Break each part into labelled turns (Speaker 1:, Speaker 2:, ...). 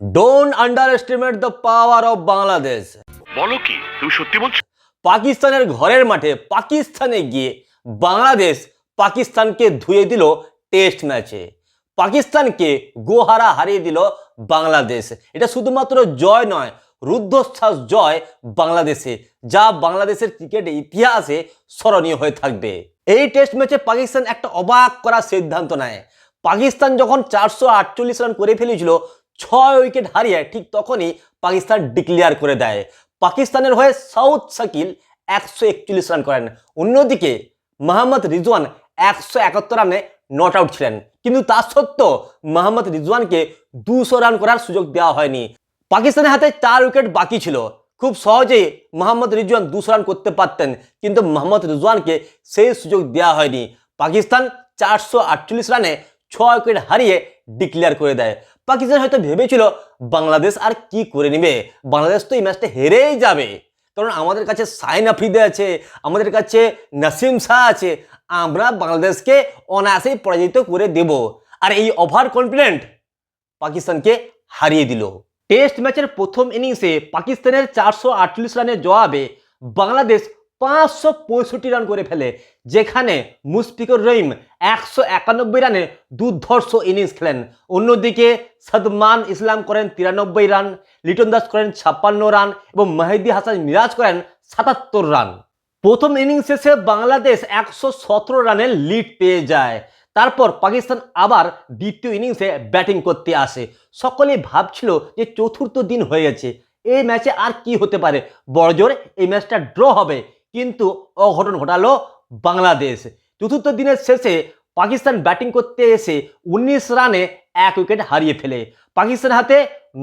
Speaker 1: Don't underestimate the power of Bangladesh.
Speaker 2: বলো কি তুমি সত্যি বলছো?
Speaker 1: পাকিস্তানের ঘরের মাঠে পাকিস্তানে গিয়ে বাংলাদেশ পাকিস্তানকে ধুয়ে দিল টেস্ট ম্যাচে। পাকিস্তানকে গোহারা হারিয়ে দিল বাংলাদেশ। এটা শুধুমাত্র জয় নয়, রুদ্ধশ্বাস জয় বাংলাদেশে, যা বাংলাদেশের ক্রিকেট ইতিহাসে স্মরণীয় হয়ে থাকবে। এই টেস্ট ম্যাচে পাকিস্তান একটা অবাক করার সিদ্ধান্ত নেয়। পাকিস্তান যখন 448 রান করে ফেলেছিল 6 উইকেট হারিয়ে, ঠিক তখনই পাকিস্তান ডিক্লেয়ার করে দেয়। পাকিস্তানের হয়ে সাউথ শাকিল 141 রান করেন। অন্যদিকে মোহাম্মদ রিজওয়ান 171 রানে নট আউট ছিলেন, কিন্তু তা সত্ত্বেও মোহাম্মদ রিজওয়ানকে 200 রান করার সুযোগ দেওয়া হয়নি। পাকিস্তানের হাতে 4 উইকেট বাকি ছিল, খুব সহজেই মোহাম্মদ রিজওয়ান 200 রান করতে পারতেন, কিন্তু মোহাম্মদ রিজওয়ানকে সেই সুযোগ দেওয়া হয়নি। পাকিস্তান 448 রানে 6 উইকেট হারিয়ে ডিক্লেয়ার করে দেয়। পাকিস্তান হয়তো ভেবেছিল বাংলাদেশ আর কি করে নেবে, বাংলাদেশ তো এই ম্যাচটা হেরেই যাবে, কারণ আমাদের কাছে সাইন আফ্রিদি আছে, আমাদের কাছে নাসিম শাহ আছে, আমরা বাংলাদেশকে অনায়াসেই পরাজিত করে দেব। আর এই ওভার কনফিডেন্ট পাকিস্তানকে হারিয়ে দিল। টেস্ট ম্যাচের প্রথম ইনিংসে পাকিস্তানের 448 রানের জবাবে বাংলাদেশ 565 রান করে ফেলে, যেখানে মুশফিকুর রহিম 191 রানে দুর্ধর্ষ ইনিংস খেলেন। অন্যদিকে সাদমান ইসলাম করেন 93 রান, লিটন দাস করেন 56 রান এবং মেহেদী হাসান মিরাজ করেন 77 রান। প্রথম ইনিংস শেষে বাংলাদেশ 117 রানের লিড পেয়ে যায়। তারপর পাকিস্তান আবার দ্বিতীয় ইনিংসে ব্যাটিং করতে আসে। সকলেই ভাবছিল যে চতুর্থ দিন হয়ে গেছে, এই ম্যাচে আর কি হতে পারে, বড়জোর এই ম্যাচটা ড্র হবে, কিন্তু অঘটন ঘটালো বাংলাদেশ। চতুর্থ দিনের শেষে পাকিস্তান ব্যাটিং করতে এসে 19 রানে 1 উইকেট হারিয়ে ফেলে। পাকিস্তান হাতে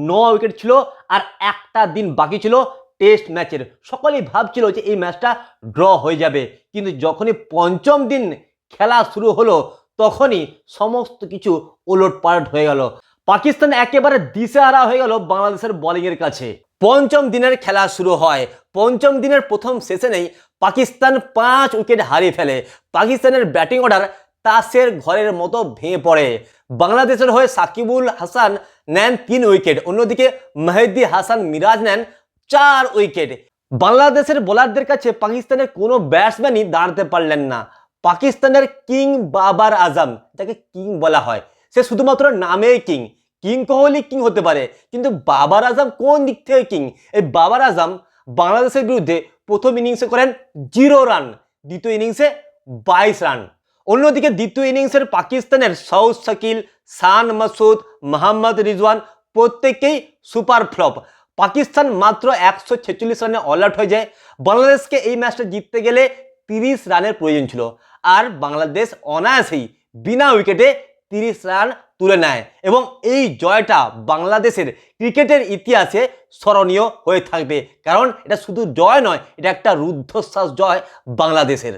Speaker 1: 9 উইকেট ছিল আর একটা দিন বাকি ছিল টেস্ট ম্যাচের। সকলেই ভাবছিল যে এই ম্যাচটা ড্র হয়ে যাবে, কিন্তু যখনই পঞ্চম দিন খেলা শুরু হলো তখনই সমস্ত কিছু ওলটপালট হয়ে গেল। পাকিস্তান একেবারে দিশেহারা হয়ে গেল বাংলাদেশের বোলিংয়ের কাছে। পঞ্চম দিনের খেলা শুরু হয়। পঞ্চম দিনের প্রথম সেশনেই পাকিস্তান 5 উইকেট হারিয়ে ফেলে। পাকিস্তানের ব্যাটিং অর্ডার তাসের ঘরের মতো ভেঙে পড়ে। বাংলাদেশের হয়ে সাকিবুল হাসান নেন 3 উইকেট, অন্যদিকে মেহেদী হাসান মিরাজ নেন 4 উইকেট। বাংলাদেশের বোলারদের কাছে পাকিস্তানের কোনো ব্যাটসম্যানই দাঁড়াতে পারলেন না। পাকিস্তানের কিং বাবার আজম, যাকে কিং বলা হয়, সে শুধুমাত্র নামেই কিং। কিং কোহলি কিং হতে পারে, কিন্তু বাবার আজম কোন দিক থেকে কিং? এই বাবার আজম বাংলাদেশের বিরুদ্ধে প্রথম ইনিংসে করেন 0 রান, দ্বিতীয় ইনিংসে 22 রান। অন্যদিকে দ্বিতীয় ইনিংসের পাকিস্তানের সাউথ শাকিল, শান মাসুদ, মোহাম্মদ রিজওয়ান প্রত্যেকেই সুপার ফ্লপ। পাকিস্তান মাত্র 146 রানে অল আউট হয়ে যায়। বাংলাদেশকে এই ম্যাচটা জিততে গেলে 30 রানের প্রয়োজন ছিল, আর বাংলাদেশ অনায়াসেই বিনা উইকেটে 30 রান তুলে নেয় এবং এই জয়টা বাংলাদেশের ক্রিকেটের ইতিহাসে স্মরণীয় হয়ে থাকবে, কারণ এটা শুধু জয় নয়, এটা একটা রুদ্ধশ্বাস জয় বাংলাদেশের।